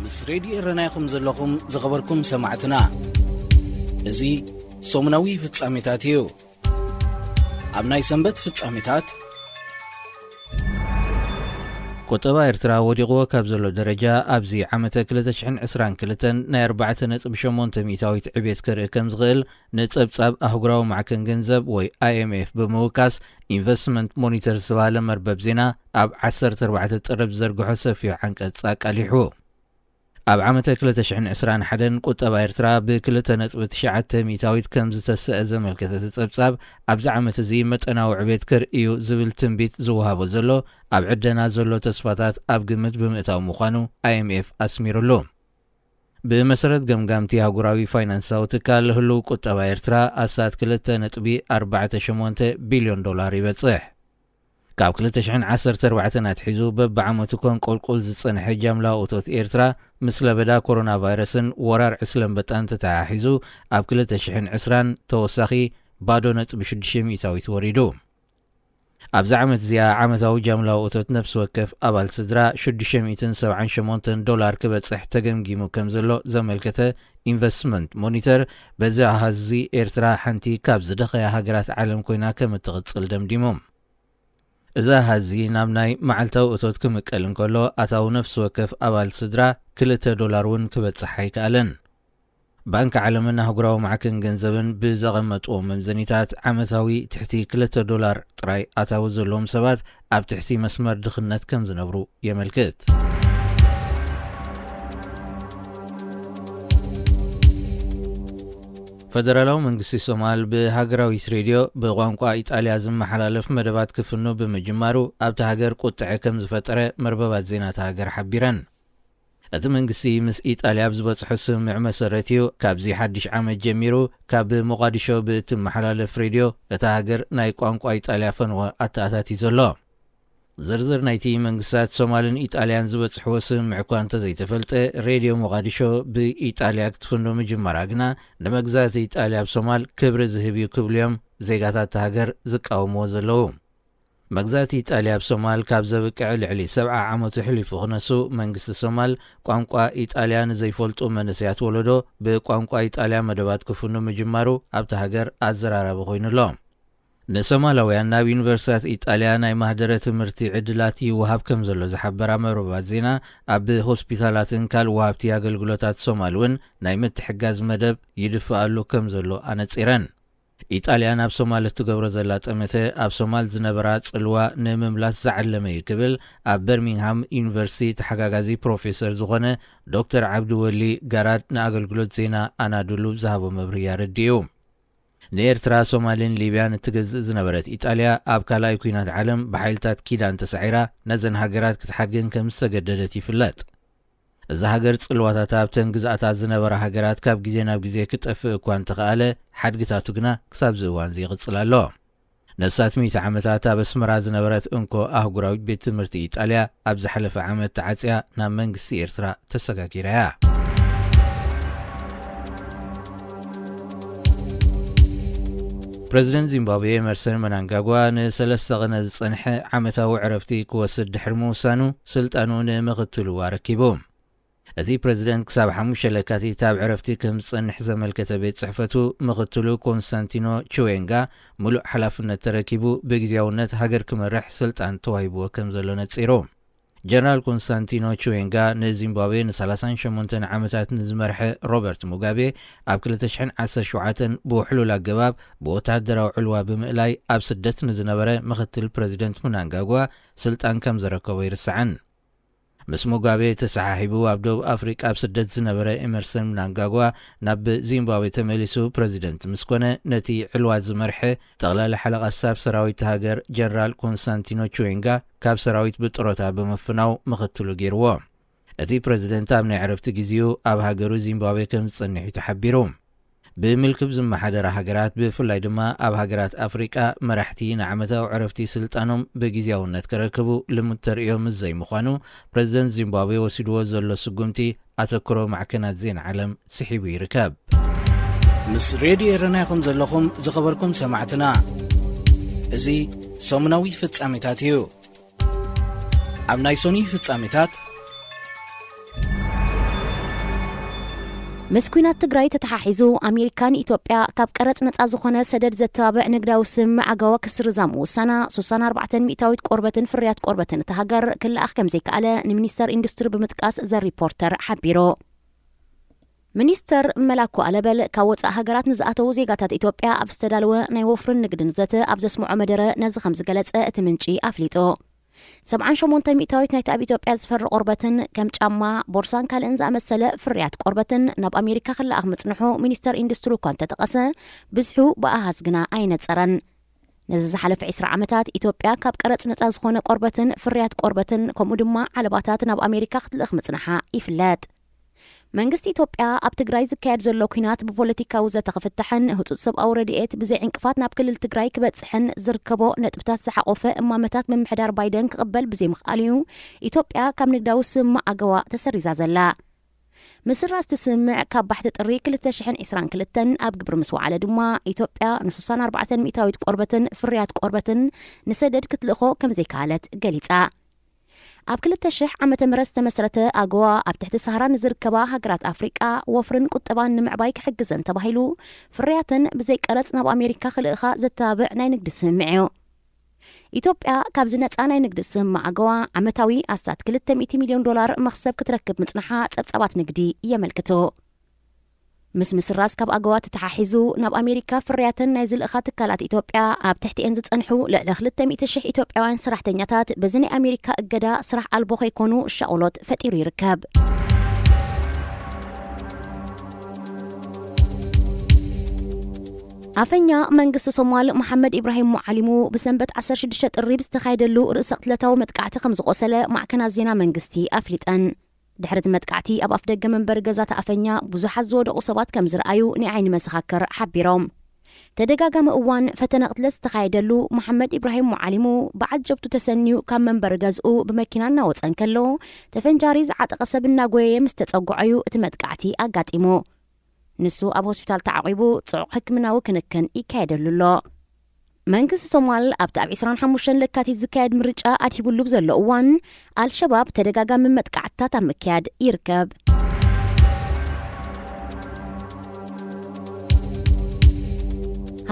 مس راديو رنايكم زلكم زخبركم سمعتنا ازي سومناوي فتصاميتاتيو ابناي سنبت فتصاميتات كتبا إرترا وديقوا كابزلو درجة أبزي عامة 2022 نا 4.8 ميتاويت عبيت كرئ كمزغل نتصاب أهقراو معكن جنزب وي IMF بموكاس Investment Monitor سبالة مربب زينا أب 14 تقرب زرقو سفيو عنك اتساك أليحو أب عامة 2021 كتبا إرترا ب2.9 ميتاويت كمز تسأز ملكة تتصاب أبز عامة زي متأناو عبيت كرئيو زبل تنبيت زوهابو زلو أب عدنا زلو تصفاتات أب قمت بمئتاو مخانو IMF أسميرو بمسرد قمقامتي هاقراوي فاينانساو تكال هلو كتبا إرترا أسات 2.48 بليون دولار يبتصح كاب 2014 ناتحيزو ببعامتو كون قلقل زتصنح جاملا أوتوت إرترا مثل بدا كورونا فيروسن ورار عسلم بطان تتاحيزو أب 2020 توساخي بادو نتبشدشي ميتاوي توريدو أبز عامت زيا عامتاو جاملا أوتوت نفس وكف أبال سدرا 678 دولار كبتصح تقمقيمو كمزلو زملكته Investment Monitor بزا هزي إرترا حنتي كابز دقيا هاقرات عالم كوينا كمتغتصل دمديموم إذا هزي نامناي معلتاو أوتوت كمكالن كولو أتاو نفس وكف أبال سدرا 2 دولار ون كبتصحي كالن بانك عالمنا هقراو معكن جنزبن بزغمتو ممزنيتات عامتاوي تحتي 2 دولار تراي أتاو زلوم سبات أب تحتي مسمار دخلنات كم زنبرو يملكت فدرالاو منقسي سومال بهاقراوي راديو بغوانقوا إيطاليا زمحلالف مدبات كفنو بمجمارو أبت هاقر قطع كم زفترة مرببات زينات هاقر حبيران أت منقسي مس إيطاليا بزبط حسم مسرتيو كابزي حدش عام جميرو كاب مقادشو بتم محلالف راديو أت هاقر ناي قوانقوا إيطاليا فنوا أتاتاتي زلو زرزر نايتي منقسات سومالن إيطاليان زبط حوسم معكوان تزي تفلت راديو مقادشو بإيطاليا كتفنو مجمراغنا نمقزات إيطاليا بسومال كبر زهبيو كبليوم زيغاتات هاقر زكاو موزلو مقزات إيطاليا بسومال كابزا بكع لعلي 7 عامو حليفو خنسو منقس سومال قوانقوا إيطاليان زي فولتو منسيات ولدو بقوانقوا إيطاليا مدبات كفنو مجمارو أبت هاقر أزرارا بخوين اللوم نسومالويان ناب يونيفرسيتات إيطاليا ناي مهدرة تمرتي عدلاتي وهاب كمزلو زحبرا مربات زينا أب هوسبيتالاتن كال وهابتي أغلقلوتات سومالون ناي متحقاز مدب يدفعلو كمزلو أنتصيران إيطاليا ناب سومال تقبر زلات أمته أب سومال زنبرات سلوا نمملات زعلمي يكبل أب برمينغهام يونيفرسيتي تحقاقازي بروفيسور زغنة دكتور عبدو ولي قراد نأغلقلوت زينا أنادولو زهابو مبريا رديو نيرترا سومالين ليبيان تجزء زنبرت إيطاليا أب كالاي كوينات عالم بحيلتات كيدان تسعيرا نزن هاجرات كتحقن كمستجددتي فلات إذا هاجرت صلواتها بتنجزأتات زنبرة هاجرات كاب جزينا بجزية كتأفق كوان تقالة حد قتاتوجنا كساب زوان زي غتصلالو نسات 100 عامتاتا بسمرا زنبرت انكو أهقراوي بيت تمرتي إيطاليا أبز حلف عامت تعاتيا نام منقسي إرترا تسقاكيريا بريزيدنت زيمبابوي إمرسون منانغاغوا نسلسة غنى صنح عامتاو عرفتي كوسد حرموسانو سلطانو نمغتلو واركيبوم أذي بريزيدنت كساب حموش لكاتي تاب عرفتي كم صنح زمل كتبت صحفتو مغتلو كونستانتينو تشوينغا ملو حلافنا تركيبو بجزياونت هاجر كمرح سلطان توهيبو كم زلونة سيروم جنرال كونستانتينو تشوينغا نزيمبابوي نسلاسان شمونتن عامتات نزمرح روبرت موغابي أب 2017 بوحلول الجواب بوتهدروا علوا بمقلاي أب سدت نزنبرة مختل بريزيدنت منانغاغوا سلطان كم زركوي رسعن مس موغابي تسحاحبو أب دوب أفريقيا أب سدت زنبرة إمرسون منانغاغوا ناب زيمبابوي تملسو بريزيدنت مسكونة نتي علوا زمرح تغلال حلقة ساب سراويت هاجر جنرال كونستانتينو تشوينغا كاب سراويت بطروتا بمفناو مختلو جيروا أتي بريزيدنت أبني عرفت جزيو أب هاجرو زيمبابوي كم تصنحي تحبيروم بملكب زم حدرا هاجرات بفلاي دما أب هاجرات أفريقيا مرحتي نعمتا وعرفتي سلطانهم بجزيو نتكركبو لمتريوم الزي مخانو بريزيدنت زيمبابوي وسيدو زلو سقومتي أتكرو معكنات زين عالم سحيبي ركاب مس راديو رناكم زلكم زخبركم سمعتنا ازي سومناوي فتصاميتاتيو أب نايسوني فتصاميتات مسكونات تግራይ ተተሓሒዙ ኣሜሪካን ኢትዮጵያ ካብ ቀረጽ ነጻ ዝኾነ ሰደድ ዘተባብዕ ንግዳዊ ስምምዕ ኣገዋ ክስርዛም ውሳና 64 ሚእታዊት ቆርበትን ፍርያት ቆርበትን ተሃገር ክልኣኽ ከም ዘይከኣለ ንሚኒስተር ኢንዱስትሪ ብምጥቃስ ዘ ሪፖርተር ሓቢሩ። ሚኒስተር መላኩ ኣለበል ካብ ወጻእ ሃገራት ንዝኣተው ዜጋታት ኢትዮጵያ ኣብ ዝተዳለወ ናይ ወፍርን ንግድን ዘተ ኣብ ዘስምዖ መደረ ነዚ ከም ዝገለጸ እቲ ምንጪ ኣፍሊጡ 78 ሚእታዊት ናይቲ ኣብ ኢትዮጵያ ዝፈሪ ቆርበትን ከም ጫማ ቦርሳን ካልእን ዝኣመሰለ ፍርያት ቆርበትን ናብ ኣሜሪካ ክልኣኽ ምጽንሑ ሚኒስተር ኢንዱስትሪ እኳ እንተጠቐሰ ብዝሑ ብኣሃዝ ግና ኣይነጸረን። ነዚ ዝሓለፈ 20 ዓመታት ኢትዮጵያ ካብ ቀረጽ ነጻ ዝኾነ ቆርበትን ፍርያት ቆርበትን ከምኡ ድማ ዓለባታት ናብ ኣሜሪካ ክትልእኽ ምጽናሓ ይፍለጥ። መንግስቲ ኢትዮጵያ ኣብ ትግራይ ዝካየድ ዘሎ ኩናት ብፖለቲካዊ ዘተ ክፍታሕን ህጹጽ ሰብኣዊ ረድኤት ብዘይ ዕንቅፋት ናብ ክልል ትግራይ ክበጽሕን ዝርከቦ ነጥብታት ዝሓቆፈ እማመታት ምምሕዳር ባይደን ክቕበል ብዘይምኽኣል እዩ ኢትዮጵያ ካብ ንግዳዊ ስምምዕ ኣገዋ ተሰሪዛ ዘላ። ምስራስ ትስምዕ ካብ ባሕቲ ጥሪ 2022 ኣብ ግብሪ ምስ ወዓለ ድማ ኢትዮጵያ ን64 ሚእታዊት ቆርበትን ፍርያት ቆርበትን ንሰደድ ክትልእኾ ከም ዘይከኣለት ገሊጻ። ኣብ 2000 ዓመተ ምህረት ዝተመስረተ ኣገዋ ኣብ ትሕቲ ሰሃራ ንዝርከባ ሃገራት ኣፍሪቃ ወፍርን ቁጠባን ንምዕባይ ክሕግዘን ተባሂሉ ፍርያትን ብዘይ ቀረጽ ናብ ኣሜሪካ ክልእኻ ዘተባብዕ ናይ ንግዲ ስምምዕ እዩ። ኢትዮጵያ ካብዚ ነጻ ናይ ንግዲ ስምምዕ ኣገዋ ዓመታዊ ኣስታት $200 ሚልዮን መኽሰብ ክትረክብ ምጽናሓ ጸብጻባት ንግዲ የመልክቱ። ምስራስ ካብ ኣገዋ ተተሓሒዙ ናብ ኣሜሪካ ፍርያትን ናይ ዝልእኻ ትካላት ኢትዮጵያ ኣብ ትሕቲአን ዝጸንሑ ልዕሊ 200,000 ኢትዮጵያውያን ስራሕተኛታት በዚ ናይ ኣሜሪካ እገዳ ስራሕ ኣልቦ ከይኮኑ ሻቁሎት ፈጢሩ ይርከብ። ኣፈኛ መንግስቲ ሶማል መሐመድ ኢብራሂም ሙዓሊሙ ብሰንበት 16 ጥሪ ዝተኻየደሉ ርእሰ ቅትለታዊ መጥቃዕቲ ከም ዝቆሰለ ማዕከናት ዜና መንግስቲ ኣፍሊጠን። ድሕሪ መጥቃዕቲ ኣብ ኣፍ ደገ መንበሪ ገዛ ተኣፈኛ ብዙሓት ዝወደቑ ሰባት ከም ዝረኣዩ ንዓይኒ መሰኻክር ሓቢሮም። ተደጋጋሚ እዋን ፈተነ ቅትለት ዝተኻየደሉ መሐመድ ኢብራሂም ሙዓሊሙ ብዓጀብቱ ተሰኒዩ ካብ መንበሪ ገዝኡ ብመኪና እናወፀን ከሎ ተፈንጃሪ ዝዓጠቐ ሰብ እናጎየየ ምስ ተጸጉዐዩ እቲ መጥቃዕቲ ኣጋጢሙ። ንሱ ኣብ ሆስፒታል ተዓቂቡ ጽዑቕ ሕክምናዊ ክንክን ይካየደሉሎ። መንግስቲ ሶማል ኣብቲ ኣብ 25 ለካቲት ዝካየድ ምርጫ ኣድሂቡሉ ዘሎ እዋን አልሸባብ ተደጋጋሚ መጥቃዕትታት ኣብ ምክያድ ይርከብ።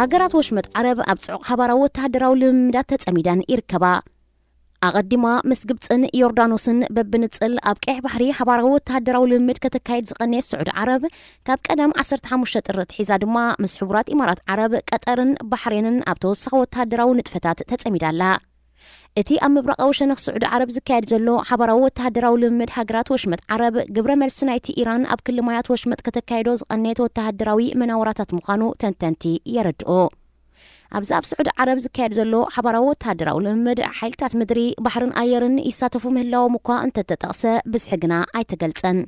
ሃገራት ወሽመጥ ዓረብ ኣብ ጽዑቕ ሓባራዊ ወተሃደራዊ ልምምዳት ተጸሚዳን ይርከባ። ኣቐዲማ ምስ ግብፅን ዮርዳኖስን በብንጽል ኣብ ቀይሕ ባሕሪ ሓባራዊ ወተሃደራዊ ልምምድ ከተካይድ ዝቐነየ ስዑድ ዓረብ ካብ ቀደም 15 ጥሪ ሒዛ ድማ ምስ ሕቡራት ኢማራት ዓረብ ቀጠርን ባሕሬንን ኣብ ተወሳኺ ወተሃደራዊ ንጥፈታት ተጸሚዳላ። እቲ ኣብ ምብራቃዊ ሸነኽ ስዑድ ዓረብ ዝካየድ ዘሎ ሓባራዊ ወተሃደራዊ ልምምድ ሃገራት ወሽመጥ ዓረብ ግብረ መልሲ ናይቲ ኢራን ኣብ ክልል ማያት ወሽመጥ ከተካይዶ ዝቐነየት ወተሃደራዊ መናወራታት ምዃኑ ተንተንቲ የረድኡ። ኣብዚ ኣብ ስዑድ ዓረብ ዝካየድ ዘሎ ሓባራዊ ወተሃደራዊ ልምምድ ሓይልታት ምድሪ ባሕርን ኣየርን ይሳተፉ ምህላዎም እኳ እንተተጠቕሰ ብዝሒ ግና ኣይተገልጸን።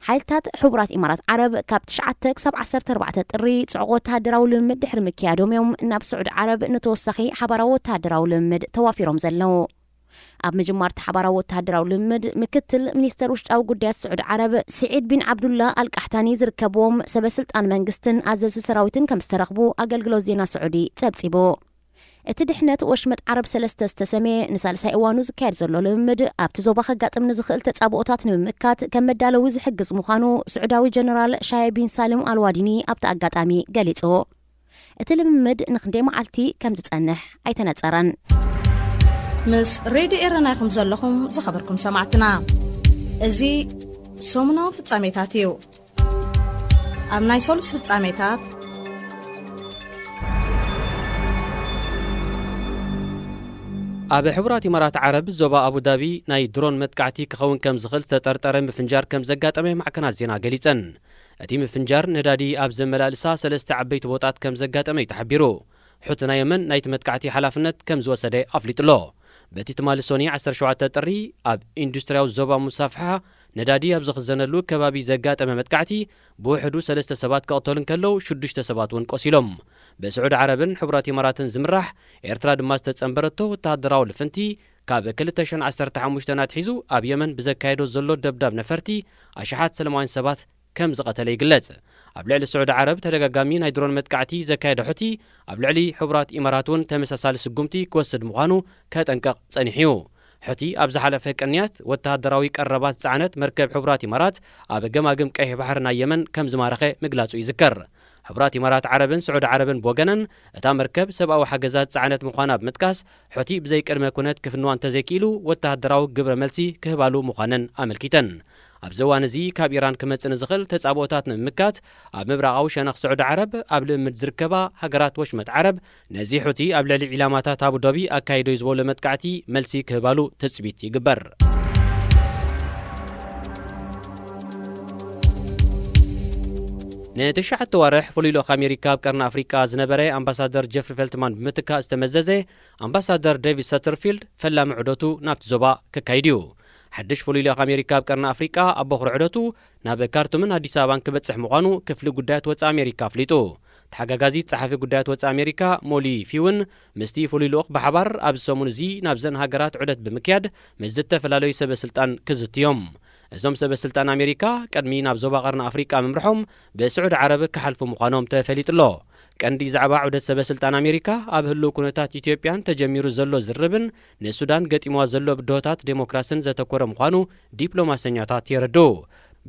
ሓይልታት ሕቡራት ኢማራት ዓረብ ካብ 9 ክሳብ 14 ጥሪ ጽዑቕ ወተሃደራዊ ልምምድ ድሕሪ ምክያዶም እዮም ናብ ስዑድ ዓረብ ንተወሳኺ ሓባራዊ ወተሃደራዊ ልምምድ ተዋፊሮም ዘለዉ። ኣብ ምጅማርቲ ሓባራዊ ወተሃደራዊ ልምምድ ምክትል ሚኒስተር ውሽጣዊ ጉዳያት ስዑድ ዓረብ ስዒድ ቢን ዓብዱላ አልቃሕታኒ ዝርከብዎም ሰበስልጣን መንግስትን ኣዘዚ ሰራዊትን ከም ዝተረኽቡ ኣገልግሎት ዜና ስዑዲ ጸብጺቡ። እቲ ድሕነት ወሽመጥ ዓረብ 3 ዝተሰመየ ንሳልሳይ እዋኑ ዝካየድ ዘሎ ልምምድ ኣብቲ ዞባ ከጋጥም ንዝኽእል ተጻብኦታት ንምምካት ከም መዳለዊ ዝሕግዝ ምዃኑ ስዑዳዊ ጀነራል ሻይ ቢን ሳልም አልዋዲኒ ኣብቲ ኣጋጣሚ ገሊጹ። እቲ ልምምድ ንክንደይ መዓልቲ ከም ዝጸንሕ ኣይተነጸረን። ምስ ሬድዮ ኤረና ይኹም ዘለኹም ዝኸበርኩም ሰማዕትና እዚ ሰሙናዊ ፍጻሜታት እዩ። ኣብ ናይ ሶሉስ ፍጻሜታት ኣብ ሕቡራት ኢማራት ዓረብ ዞባ አቡዳቢ ናይ ድሮን መጥቃዕቲ ክኸውን ከም ዝኽእል ተጠርጠረ ምፍንጃር ከም ዘጋጠመ ማዕከናት ዜና ገሊጸን። እቲ ምፍንጃር ነዳዲ ኣብ ዘመላልሳ 3 ዓበይቲ ቦታት ከም ዘጋጠመ ተሓቢሩ። ሕቲ ናይ የመን ናይቲ መጥቃዕቲ ሓላፍነት ከም ዝወሰደ ኣፍሊጡሎ። በቲ ትማሊ ሶኒ 17 ጥሪ ኣብ ኢንዱስትርያዊ ዞባ ሙሳፍሓ ነዳዲ ኣብ ዝኽዘነሉ ከባቢ ዘጋጠመ መጥቃዕቲ ብውሕዱ 3 ሰባት ክቕተሉን ከለው 6 ሰባት እውን ቆሲሎም። በስዑድ ዓረብን ሕቡራት ኢማራትን ዝምራሕ ኤርትራ ድማ ዝተጸንበረቶ ወተሃደራዊ ልፍንቲ ካብ 2015 ናትሒዙ ኣብ የመን ብዘካየዶ ዘሎ ደብዳብ ነፈርቲ ኣሽሓት ሰለማውያን ሰባት ከም ዝቐተለ ይግለጽ። ኣብ ልዕሊ ስዑድ ዓረብ ተደጋጋሚ ናይ ድሮን መጥቃዕቲ ዘካየደ ሕቲ ኣብ ልዕሊ ሕቡራት ኢማራት እውን ተመሳሳሊ ስጉምቲ ክወስድ ምዃኑ ከጠንቀቕ ጸኒሑ እዩ። ሕቲ ኣብ ዝሓለፈ ቀንያት ወተሃደራዊ ቀረባት ጻዕነት መርከብ ሕቡራት ኢማራት ኣብ ገማግም ቀይሕ ባሕር ናይ የመን ከም ዝማረኸ ምግላጹ ይዝከር። ሕቡራት ኢማራት ዓረብን ስዑድ ዓረብን ብወገነን እታ መርከብ ሰብኣዊ ሓገዛት ጻዕነት ምዃና ብምጥቃስ ሕቲ ብዘይ ቅድመ ኩነት ክፍንዋ እንተዘይኪኢሉ ወተሃደራዊ ግብረ መልሲ ክህባሉ ምዃነን ኣመልኪተን። ኣብ ዘዋን እዚ ካብ ኢራን ክመጽእ ንዝኽእል ተጻብኦታት ንምምካት ኣብ ምብራቓዊ ሸነኽ ስዑድ ዓረብ ኣብ ልእምት ዝርከባ ሃገራት ወሽመጥ ዓረብ ነዚ ሕቲ ኣብ ልዕሊ ዒላማታት አቡዳቢ ኣካይዶ ዝበሎ መጥቃዕቲ መልሲ ክህባሉ ተጽቢት ይግበር። ንትሽዓተ ወርሕ ፍሉይ ልኡኽ ኣሜሪካ ኣብ ቀርኒ ኣፍሪቃ ዝነበረ ኣምባሳደር ጀፍሪ ፈልትማን ብምትካእ ዝተመዘዘ ኣምባሳደር ዴቪድ ሳተርፊልድ ፈላሚ ዕደቱ ናብቲ ዞባ ከካይድ እዩ። ሓድሽ ፍሉይ ልኡኽ ኣሜሪካ ኣብ ቀርኒ ኣፍሪቃ ኣብ በኹሪ ዕደቱ ናብ ካርቱምን ኣዲስ ኣበባን ክበጽሕ ምዃኑ ክፍሊ ጉዳያት ወጻኢ ኣሜሪካ ኣፍሊጡ። ተሓጋጋዚት ጸሓፊ ጉዳያት ወጻኢ ኣሜሪካ ሞሊ ፊውን ምስቲ ፍሉይ ልኡኽ ብሓባር ኣብ ሰሙን እዚ ናብዘን ሃገራት ዕደት ብምክያድ ምስ ዝተፈላለዩ ሰበስልጣን ክዝትዮም። እዞም ሰበስልጣን ኣሜሪካ ቀድሚ ናብ ዞባ ቀርኒ ኣፍሪቃ ምምርሖም ብስዑድ ዓረብ ክሓልፉ ምዃኖም ተፈሊጡሎ። ቀንዲ ዛዕባ ዑደት ሰበስልጣን ኣሜሪካ ኣብ ህልው ኩነታት ኢትዮጵያን ተጀሚሩ ዘሎ ዝርብን ንሱዳን ገጢምዋ ዘሎ ብድሆታት ዴሞክራስን ዘተኮረ ምዃኑ ዲፕሎማሰኛታት የረድኡ።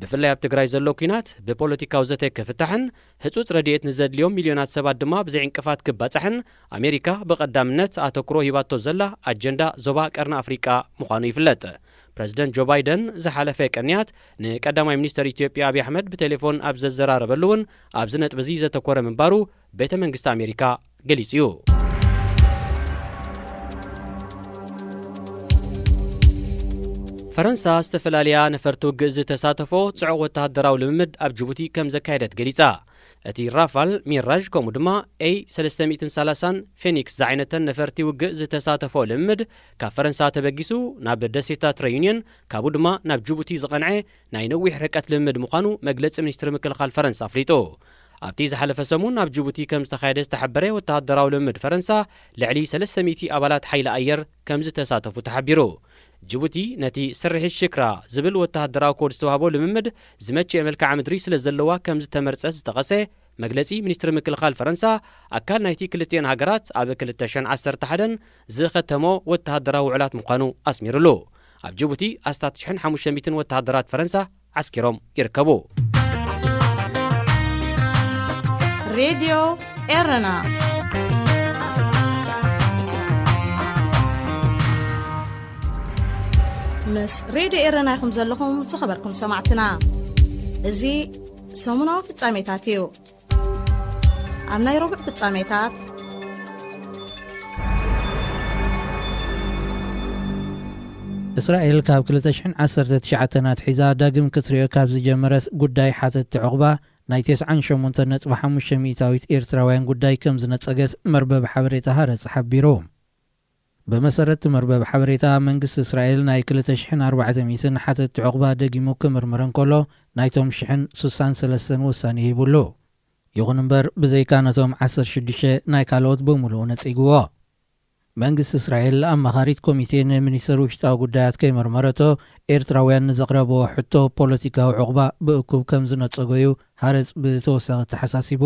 ብፍላይ ኣብ ትግራይ ዘሎ ኩናት ብፖለቲካዊ ዘተ ክፍታሕን ህጹጽ ረድኤት ንዘድልዮም ሚልዮናት ሰባት ድማ ብዘይ ዕንቅፋት ክባጽሕን ኣሜሪካ ብቐዳምነት ኣተኩሮ ሂባቶ ዘላ ኣጀንዳ ዞባ ቀርኒ ኣፍሪቃ ምዃኑ ይፍለጥ። ፕረዚደንት ጆ ባይደን ዝሓለፈ ቀንያት ንቀዳማይ ሚኒስተር ኢትዮጵያ ኣብይ ኣሕመድ ብቴሌፎን ኣብ ዘዘራረበሉ እውን ኣብዚ ነጥቢ እዚ ዘተኮረ ምንባሩ ቤተ መንግስቲ ኣሜሪካ ገሊጹ እዩ። ፈረንሳ ዝተፈላለያ ነፈርቲ ውግእ ዝተሳተፎ ጽዑቕ ወተሃደራዊ ልምምድ ኣብ ጅቡቲ ከም ዘካየደት ገሊጻ። እቲ ራፋል ሚራዥ ከምኡ ድማ A330 ፌኒክስ ዝዓይነተን ነፈርቲ ውግእ ዝተሳተፎ ልምምድ ካብ ፈረንሳ ተበጊሱ ናብ ደሴታት ሬዩኒየን ካብኡ ድማ ናብ ጅቡቲ ዝቐንዐ ናይ ነዊሕ ርቀት ልምምድ ምዃኑ መግለጺ ሚኒስትሪ ምክልኻል ፈረንሳ ኣፍሊጡ። ኣብቲ ዝሓለፈ ሰሙን ኣብ ጅቡቲ ከም ዝተኻየደ ዝተሓበረ ወተሃደራዊ ልምምድ ፈረንሳ ልዕሊ 300 ኣባላት ሓይሊ ኣየር ከም ዝተሳተፉ ተሓቢሩ። ጅቡቲ ነቲ ስርሒት ሽክራ ዝብል ወተሃደራዊ ኮድ ዝተዋህቦ ልምምድ ዝመችእ መልክዓ ምድሪ ስለ ዘለዋ ከም ዝተመርጸ ዝተቐሰ መግለጺ ሚኒስትሪ ምክልኻል ፈረንሳ ኣካል ናይቲ ክልቲአን ሃገራት ኣብ 2011 ዝኸተሞ ወተሃደራዊ ውዕላት ምዃኑ ኣስሚሩሉ። ኣብ ጅቡቲ ኣስታት 1500 ወተሃደራት ፈረንሳ ዓስኪሮም ይርከቡ። ሬድዮ ኤረና ምስ ሬድዮ ኤረና ይኹም ዘለኹም ዝኸበርኩም ሰማዕትና። እዚ ሰሙናዊ ፍጻሜታት እዩ። ኣብ ናይ ረቡዕ ፍጻሜታት እስራኤል ካብ 2019 ናትሒዛ ዳግም ክትሪኦ ካብ ዝጀመረት ጉዳይ ሓተቲ ዕቑባ ናይ 98.5 ሚእታዊት ኤርትራውያን ጉዳይ ከም ዝነጸገት መርበብ ሓበሬታ ሃረጽ ሓቢሩ። በመሰረት መርበብ ሓበሬታ መንግስቲ እስራኤል ናይ 2400 ሓተቲ ዕቑባ ደጊሙ ክምርምር እንከሎ ናይቶም 1063 ውሳነ ሂቡሉ። ይኹን እምበር ብዘይካ ነቶም 16 ናይ ካልኦት ብምሉኡ ነጺግዎ። መንግስቲ እስራኤል ኣማኻሪት ኮሚቴ ንሚኒስትሪ ውሽጣዊ ጉዳያት ከይመርመረቶ ኤርትራውያን ንዘቕረብዎ ሕቶ ፖለቲካዊ ዕቑባ ብእኩብ ከም ዝነጸገዩ ሃረጽ ብተወሳኺ ተሓሳሲቡ።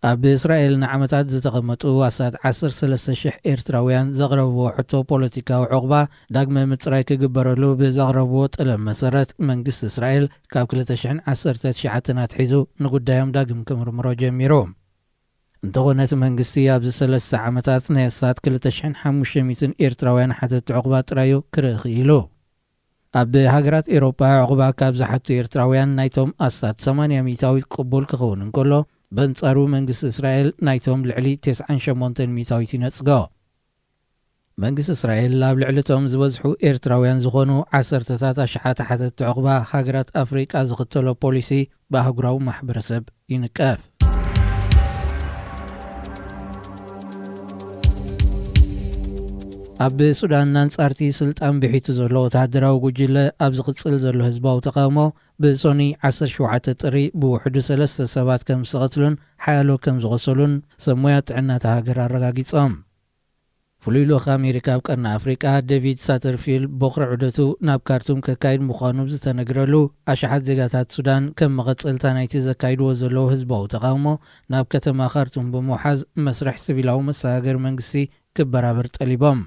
ኣብ እስራኤል ንዓመታት ዝተቐመጡ ኣሳት 13,000 ኤርትራውያን ዘቕረብዎ ሕቶ ፖለቲካዊ ዕቑባ ዳግመ ምጽራይ ክግበረሉ ብዘቕረብዎ ጥለም መሰረት መንግስቲ እስራኤል ካብ 2019 ናትሒዙ ንጉዳዮም ዳግም ክምርምሮ ጀሚሩ። እንተኾነት መንግስቲ ኣብዚ 3 ዓመታት ናይ ኣሳት 2500 ኤርትራውያን ሓተቲ ዕቑባ ጥራዩ ክርኢ ኽኢሉ። ኣብ ሃገራት ኤውሮጳ ዕቑባ ካብ ዝሓቱ ኤርትራውያን ናይቶም ኣሳት 80 ሚእታዊት ቅቡል ክኸውን እንከሎ በንጻሩ መንግስቲ እስራኤል ናይቶም ልዕሊ 98 ሚእታዊት ይነጽጎ። መንግስቲ እስራኤል ኣብ ልዕሊቶም ዝበዝሑ ኤርትራውያን ዝኾኑ 10ታት ኣሽሓት ሓተቲ ዕቑባ ሃገራት ኣፍሪቃ ዝኽተሎ ፖሊሲ ብኣህጉራዊ ማሕበረሰብ ይንቀፍ። ኣብ ሱዳን ናንጻርቲ ስልጣን ብሒቱ ዘሎ ወተሃደራዊ ጉጅለ ኣብ ዝቕጽል ዘሎ ህዝባዊ ተቃውሞ ብሶኒ 17 ጥሪ ብውሕዱ 3 ሰባት ከም ዝቐትሉን ሓያሎ ከም ዝቆሰሉን ሰሞያ ጥዕናታ ሃገር ኣረጋጊጾም። ፍሉይ ልኡኽ ኣሜሪካ ኣብ ቀርኒ ኣፍሪቃ ዴቪድ ሳተርፊልድ በኹሪ ዑደቱ ናብ ካርቱም ከካይድ ምዃኑ ዝተነግረሉ ኣሽሓት ዜጋታት ሱዳን ከም መቐጸልታ ናይቲ ዘካይድዎ ዘለዉ ህዝባዊ ተቃውሞ ናብ ከተማ ካርቱም ብምውሓዝ መስርሕ ሲቪላዊ መሰጋገር መንግስቲ ክበራበር ጠሊቦም።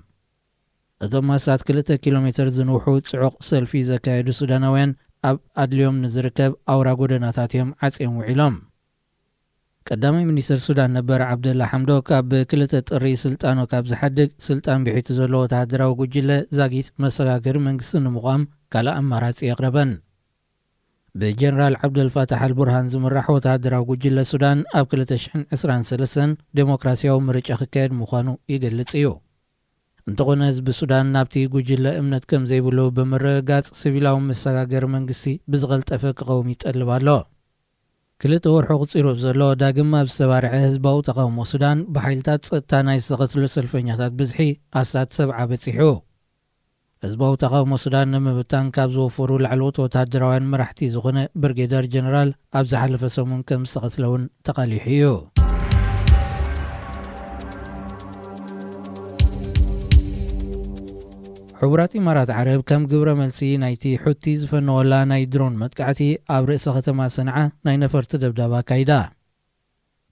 እቶም ማሳት 2 ኪሎሜትር ዝንውሑ ጽዑቕ ሰልፊ ዘካየዱ ሱዳናውያን ኣብ ኣድልዮም ንዝርከብ ኣውራ ጎደናታት እዮም ዓጽዮም ውዒሎም። ቀዳማይ ሚኒስትር ሱዳን ነበር ዓብደላ ሐምዶክ ኣብ 2 ጥሪ ስልጣኑ ካብ ዝሓድግ ስልጣን ብሒቱ ዘሎ ወተሃደራዊ ጉጅለ ዛጊት መሰጋገሪ መንግስቲ ንምቋም ካልእ ኣማራጺ የቕረበን። ብጀነራል ዓብደልፋታሕ አልቡርሃን ዝምራሕ ወተሃደራዊ ጉጅለ ሱዳን ኣብ 2023 ዴሞክራሲያዊ ምርጫ ክካየድ ምዃኑ ይገልጽ እዩ። እንተኾነ ህዝቢ ሱዳን ናብቲ ጉጅለ እምነት ከም ዘይብሉ ብምርግጋጽ ሲቪላዊ መሰጋገሪ መንግስቲ ብዝቐልጠፈ ክቐውም ይጠልብ ኣሎ። 2 ወርሑ ቁፂሩ ዘሎ ዳግም ኣብ ዝተባርዐ ህዝባዊ ተቃውሞ ሱዳን ብሓይልታት ጸጥታ ናይ ዝተኸትሉ ሰልፈኛታት ብዝሒ ኣሳት 70 በፂሑ። ህዝባዊ ተቃውሞ ሱዳን ንምብታን ካብ ዝወፈሩ ላዕለዎት ወተሃደራውያን መራሕቲ ዝኾነ ብርጌደር ጀነራል ኣብ ዝሓለፈ ሰሙን ከም ዝተኸትለውን ተቓሊሑ እዩ። ሕቡራት ኢማራት ዓረብ ከም ግብረ መልሲ ናይቲ ሑቲ ዝፈነወላ ናይ ድሮን መጥቃዕቲ ኣብ ርእሰ ከተማ ሰንዓ ናይ ነፈርቲ ደብዳብ ኣካይዳ።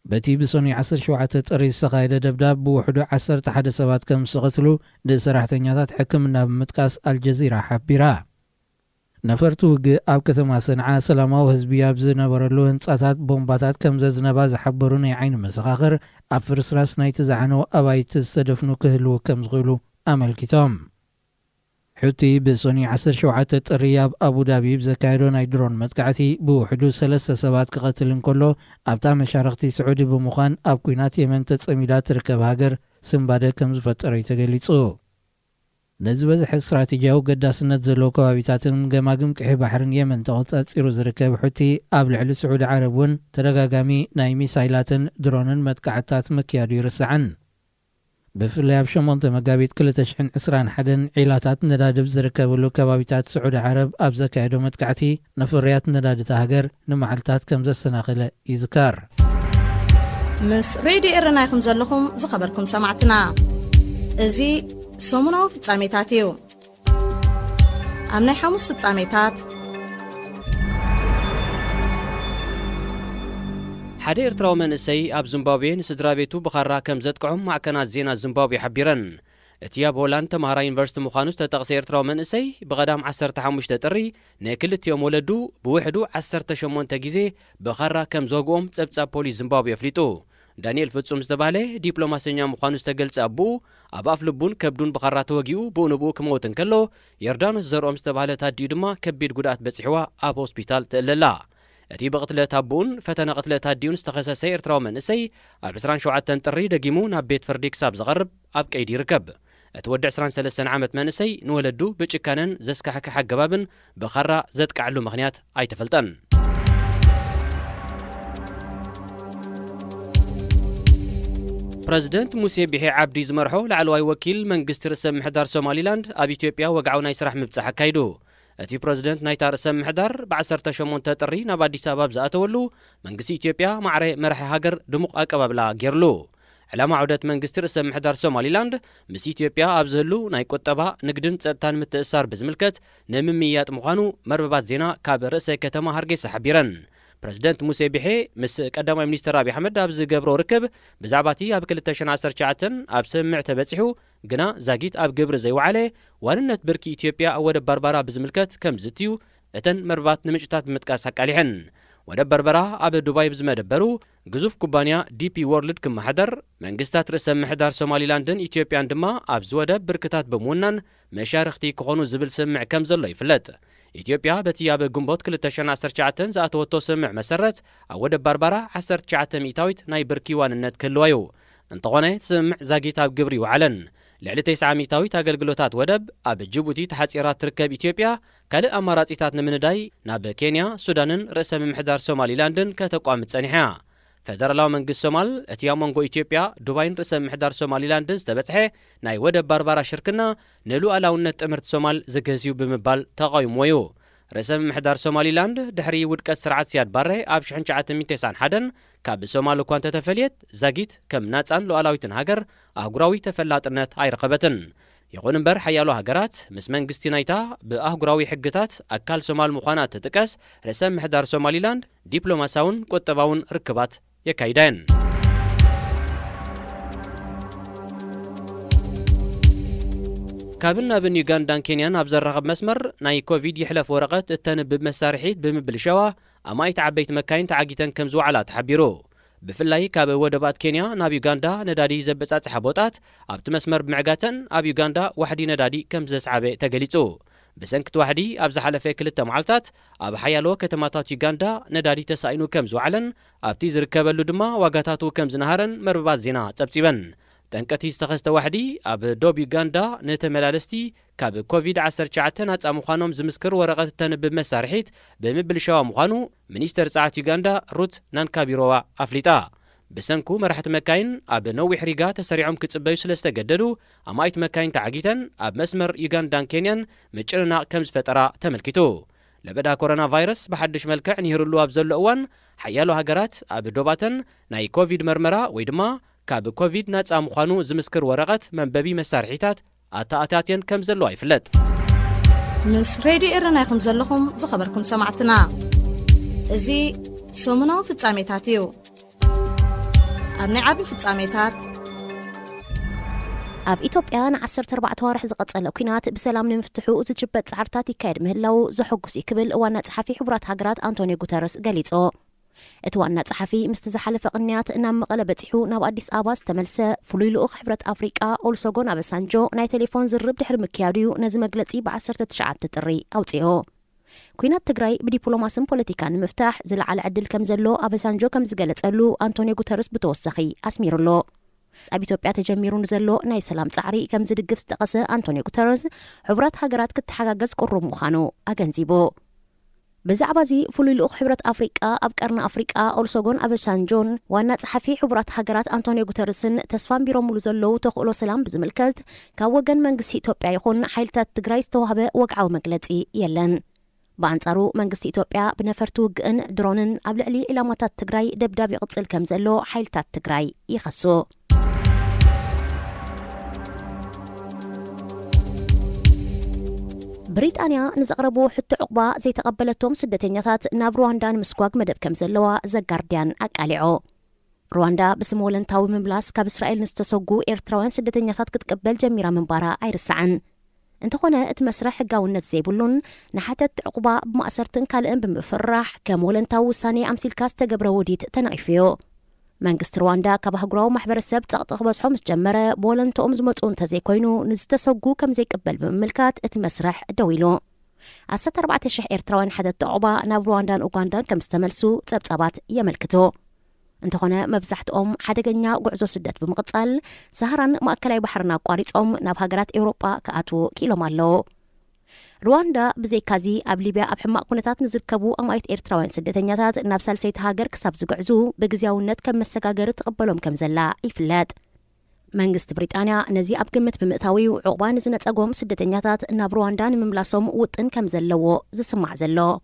በቲ ብሰኒ 17 ጥሪ ዝተኻየደ ደብዳብ ብውሕዱ 11 ሰባት ከም ዝተቐትሉ ንሰራሕተኛታት ሕክምና ብምጥቃስ አልጀዚራ ሓቢራ። ነፈርቲ ውግእ ኣብ ከተማ ሰንዓ ሰላማዊ ህዝቢ ኣብ ዝነበረሉ ህንጻታት ቦምባታት ከም ዘዝነባ ዝሓበሩ ናይ ዓይኒ መሰኻኽር ኣብ ፍርስራስ ናይቲ ዝዓነው ኣባይቲ ዝተደፍኑ ክህልው ከም ዝኽእሉ ኣመልኪቶም። ሑቲ ብሰኒ 17 ጥሪ ኣብ አቡዳቢ ብዘካየዶ ናይ ድሮን መጥቃዕቲ ብውሕዱ 3 ሰባት ክቐትል እንከሎ ኣብታ መሻርክቲ ስዑዲ ብምዃን ኣብ ኩናት የመን ተጸሚዳ ትርከብ ሃገር ስምባደ ከም ዝፈጠረ ተገሊጹ። ነዚ በዝሒ ስትራቴጂያዊ ገዳስነት ዘለዎ ከባቢታትን ገማግም ቅሒ ባሕርን የመን ተቆጻጺሩ ዝርከብ ሑቲ ኣብ ልዕሊ ስዑዲ ዓረብ እውን ተደጋጋሚ ናይ ሚሳይላትን ድሮንን መጥቃዕትታት መክያዱ ይርስዓን። ብፍላይ ኣብ 8 መጋቢት 2021 ዒላታት ነዳድብ ዝርከበሉ ከባቢታት ስዑዲ ዓረብ ኣብ ዘካየዶ መጥቃዕቲ ነፍርያት ነዳድታ ሃገር ንመዓልታት ከም ዘሰናኸለ ይዝካር። ምስ ሬድዮ ኤረና ይኹም ዘለኹም ዝኸበርኩም ሰማዕትና እዚ ሰሙናዊ ፍጻሜታት እዩ። ኣብ ናይ ሐሙስ ፍጻሜታት ሓደ ኤርትራዊ መንእሰይ ኣብ ዚምባብዌ ንስድራ ቤቱ ብኻራ ከም ዘጥቅዖም ማዕከናት ዜና ዚምባብዌ ሓቢረን። እቲ ኣብ ሆላንድ ተምሃራ ዩኒቨርሲቲ ምዃኑ ዝተጠቕሰ ኤርትራዊ መንእሰይ ብቐዳም 15 ጥሪ ንክልቲኦም ወለዱ ብውሕዱ 18 ግዜ ብኻራ ከም ዘወግኦም ጸብጻብ ፖሊስ ዚምባብዌ ኣፍሊጡ። ዳንኤል ፍጹም ዝተባህለ ዲፕሎማሰኛ ምዃኑ ዝተገልጸ ኣቦኡ ኣብ ኣፍ ልቡን ከብዱን ብኻራ ተወጊኡ ብኡንብኡ ክመውት እንከሎ ዮርዳኖስ ዘርኦም ዝተባህለ ታዲኡ ድማ ከቢድ ጉድኣት በፂሕዋ ኣብ ሆስፒታል ትእለላ። እቲ ብቕትለት ኣቦኡን ፈተና ቅትለት ታዲኡን ዝተኸሰሰ ኤርትራዊ መንእሰይ ኣብ 27 ጥሪ ደጊሙ ናብ ቤት ፍርዲ ክሳብ ዝቐርብ ኣብ ቀይዲ ይርከብ። እቲ ወዲ 23 ዓመት መንእሰይ ንወለዱ ብጭካነን ዘስካሕክሕ ኣገባብን ብኻራ ዘጥቃዕሉ ምኽንያት ኣይተፈልጠን። ፕረዚደንት ሙሴ ቢሒ ዓብዲ ዝመርሖ ላዕለዋይ ወኪል መንግስቲ ርእሰ ምሕዳር ሶማሊላንድ ኣብ ኢትዮጵያ ወግዓዊ ናይ ስራሕ ምብጻሕ ኣካይዱ። እቲ ፕረዚደንት ናይታ ርእሰ ምሕዳር ብ18 ጥሪ ናብ ኣዲስ ኣበባ ዝኣተወሉ መንግስቲ ኢትዮጵያ ማዕረ መራሒ ሃገር ድሙቕ ኣቀባብላ ገይርሉ። ዕላማ ዑደት መንግስቲ ርእሰ ምሕዳር ሶማሊላንድ ምስ ኢትዮጵያ ኣብ ዝህሉ ናይ ቁጠባ ንግድን ጸጥታን ምትእስሳር ብዝምልከት ንምምያጥ ምዃኑ መርበባት ዜና ካብ ርእሰ ከተማ ሃርጌሳ ሓቢረን። ፕረዚደንት ሙሴ ቢሒ ምስ ቀዳማይ ሚኒስትር አብይ አሕመድ ኣብ ዝገብሮ ርክብ ብዛዕባ እቲ ኣብ 2019 ኣብ ስምምዕ ተበፂሑ ግና ዛጊት ኣብ ግብሪ ዘይወዓለ ዋንነት ብርኪ ኢትዮጵያ ኣብ ወደብ በርበራ ብዝምልከት ከም ዝትዩ እተን መርባት ንምንጭታት ብምጥቃስ ኣቃሊሐን። ወደብ በርበራ ኣብ ዱባይ ብዝመደበሩ ግዙፍ ኩባንያ ዲፒ ወርልድ ክመሓደር መንግስታት ርእሰ ምሕዳር ሶማሊላንድን ኢትዮጵያን ድማ ኣብ ዝወደብ ብርክታት ብምውናን መሻርክቲ ክኾኑ ዝብል ስምምዕ ከም ዘሎ ይፍለጥ። ኢትዮጵያ በቲ ኣብ ግንቦት 2019 ዝኣተወቶ ስምምዕ መሰረት ኣብ ወደብ በርበራ 19 ሚእታዊት ናይ ብርኪ ዋንነት ክህልዋ እዩ። እንተኾነ ስምምዕ ዛጊት ኣብ ግብሪ ይውዓለን። ልዕሊ 9 ሚእታዊት ኣገልግሎታት ወደብ ኣብ ጅቡቲ ተሓፂራ ትርከብ ኢትዮጵያ ካልእ ኣማራጺታት ንምንዳይ ናብ ኬንያ፣ ሱዳንን ርእሰ ምምሕዳር ሶማሊላንድን ከተቋምጥ ጸኒሓ። ፌደራላዊ መንግስቲ ሶማል እቲ ኣብ መንጎ ኢትዮጵያ ዱባይን ርእሰ ምሕዳር ሶማሊላንድን ዝተበጽሐ ናይ ወደብ በርበራ ሽርክና ንሉኣላውነት ጥምርቲ ሶማል ዝገዝዩ ብምባል ተቃዊምዎ እዩ። ርእሰ ምምሕዳር ሶማሊላንድ ድሕሪ ውድቀት ስርዓት ሲያድ ባሬ ኣብ 1991 ካብ ሶማል እኳ እንተተፈልየት ዛጊት ከም ናጻን ሉኣላዊትን ሃገር ኣህጉራዊ ተፈላጥነት ኣይረኸበትን። ይኹን እምበር ሓያሎ ሃገራት ምስ መንግስቲ ናይታ ብኣህጉራዊ ሕግታት ኣካል ሶማል ምዃና ትጥቀስ ርእሰ ምሕዳር ሶማሊላንድ ዲፕሎማሳውን ቁጠባውን ርክባት የካይደን። كابنا بن يوغندا كينيان أبزر مسمر ناي كوفيد يحلف ورقة التنبب مسارحيت بمبلشوا أما يتعبيت مكاين تعاقيتن كم زوعلات حبيرو بفلاي كاب ودبات كينيا ناب يوغندا ندادي زبصات حبوطات ابت مسمر بمعغاتن اب يوغندا وحدي ندادي كم زسعبه تغليصو بسنكت وحدي اب زحلفه كلته معلتات اب حيالو كتماتات يوغندا ندادي تساينو كم زوعلن ابتي زركبلو دما واغاتاتو كم زنهارن مربات زينا صبصيبن تنقتي استخست وحدي اب دوب يوغندا نتملالستي كاب كوفيد 19 نصا مخانوم زمسكر ورقه تنبب مسارحيت بمبلشوا مخانو منيستر صعات يوغندا روت نانكابيروا افليطا بسنكو مرحت مكاين اب نوي حريغا تسريعهم كصبيو سلستغددو امايت مكاين تعاقيتن اب مسمر يوغندا كينيان مچرنا كمز فترا تملكتو لبدا كورونا فيروس بحدش ملكع نيرلو اب زلو اوان حيالو هاغرات اب دوباتن ناي كوفيد مرمرا ويدما كاب كوفيد نصا مخانو زمسكر ورقه منببي مسارحيتات أتاتين كم زلوا يفلت مس راديو إرناكم زلكم زخبركم سمعتنا زي سومنا في التساميتاتيو أبني عبي في التساميتات أب إثيوبيا 14 وارح زقصل كينات بسلام نمفتحو زجبت صعرتات يكاد مهلاو زحقس يكبل وانا صحفي حبرات هاجرات أنطونيو غوتيرس غليصو اتوانا صحفي مستزحلف قنيات نام مقلبتحو ناب أديس أبا استملسه فلوي لؤخ حبرت أفريقيا أولسوغون أبسانجو ناي تليفون زرب دحر مكياديو نزم مقلتي ب19 تطري أوتيو كوينات تግራይ بديبلوماسن ፖለቲካን مفتاح زلعل عدل كم زلو أبسانجو كم زغلصلو أنطونيو غوتيرس بتوسخي أسميرلو ኣብ ኢትዮጵያ ተጀሚሩን ዘሎ ናይ ሰላም ጻዕሪ ከም ዝድግፍ ዝተቀሰ أنطونيو غوتيرس حبرات هاجرات ክትሓጋገዝ ቁሩብ ምዃኑ ኣገንዚቦ بزعبة زي فلوي لؤخ حبرات أفريقيا أبقرن أفريقيا أولسوغون أبسانجون وانا صحفي حبرات هاجرات أنطونيو غوتيرسن تسفان بيرو مولزلو تخلو سلام بزملكت كوغن منغسي إثيوبيا يخون حيلتات تግራይ ዝተዋህበ ወግዓዊ መግለጺ የለን በአንጻሩ መንግስቲ ኢትዮጵያ ብነፈርቱ ውግእን ድሮንን ኣብ ልዕሊ ኢላማታት ትግራይ ደብዳቤ ይቕጽል ከም ዘሎ ሓይልታት ትግራይ ይኸሱ بريطانيا نزقربو حتى عقبة زي تقبلتهم سدتنيات ناب رواندا مسكواق مدب كم زلوا زجارديان أكاليعو رواندا بسمولن تاوي من بلاس كاب إسرائيل نستسوقو إيرتراوان سدتنيات كتقبل جميرة من بارا أيرسعن انت خونا اتمسرح قاونت زيبولون نحتت عقبة بمأسرتن كالئن بمفرح كمولن تاو ساني أمسيل كاستا قبروديت تنايفيو መንግስቲ ሩዋንዳ ካብ ሃገራዊ ማሕበረሰብ ጸቕጥቕ በዝሖ ምስ ጀመረ ቦለንቶኦም ዝመጹን ተዘይኮይኑ ንዝተሰጉ ከም ዘይቅበል ብምምልካት እቲ መስርሕ ደው ኢሉ 14,000 ኤርትራውያን ሓደት ዕቑባ ናብ ሩዋንዳን ኡጋንዳን ከም ዝተመልሱ ጸብጻባት የመልክቱ እንተኾነ መብዛሕትኦም ሓደገኛ ጉዕዞ ስደት ብምቕጻል ሰሃራን ማእከላይ ባሕርን ኣቋሪጾም ናብ ሃገራት ኤውሮጳ ክኣትዉ ኪሎም ኣለዉ رواندا بزيكازي أب ليبيا أب حماق كونتات نزركبو أمايت إيرتراوين سدتنياتات ناب سالسيت هاجر كساب زقعزو بجزياونت كم مسجاجر تقبلهم كم زلا إفلات منجست بريطانيا نزي أب قمة بمئتاوي وعقبان زنت أقوم سدتنياتات ناب رواندا مملاسهم وطن كم زلوا زسمع زلوا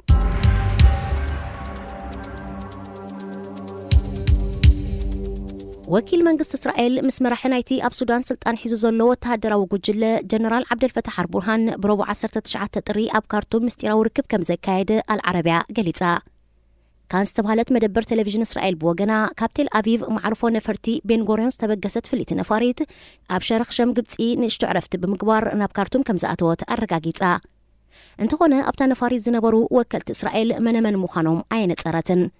وكيل منجست إسرائيل مسمرح نايتي أب سودان سلطان حيزو زلو وتهدرا وجوجل جنرال عبد الفتاح البرهان بربع 19 تطري أب كارتون مستيرا وركب كم زي كايد العربية قليتا كان استبهالت مدبر تلفزيون إسرائيل بوغنا كابتل أفيف معروفو نفرتي بين غوريون استبقست في اللي نفاريت أب شرخ شم قبتي نشتو عرفت بمقبار ناب كارتون كم زاتوت الرقاقيتا انتخونا أبتا نفاريت زنبرو وكلت إسرائيل من مخانوم عينت سراتن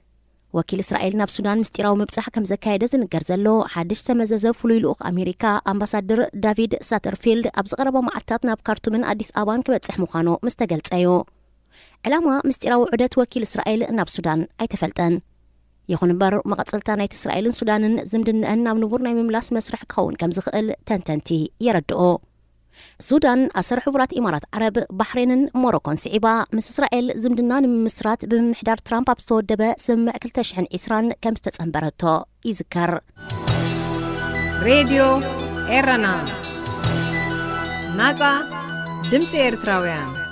وكيل إسرائيل ناب سودان مستيراو مبصح كم زكايدة زنقر زلو حادش سمزز فلوي لؤخ أمريكا أمباسادر دافيد ساترفيلد أبزغربا معتات ناب كارتومن أديس آبان كبتصح مخانو مستقلت أيو علامة مستيراو عدت وكيل إسرائيل ناب سودان أي تفلتن يخون بار مقصلتان أي إسرائيل سودان زمدن أن ناب نبورنا مملاس مسرح كون كم زغل تنتنتي يردؤو سودان أسر حبرات إمارات عرب بحرين موروكون سعيبا مس إسرائيل زمدنان من مصرات بمحدار ترامب أبستو دبا سمع كلتشحن إسران كم ستنبرتو يذكر راديو إيرنا ناتا دمت إيرتراويان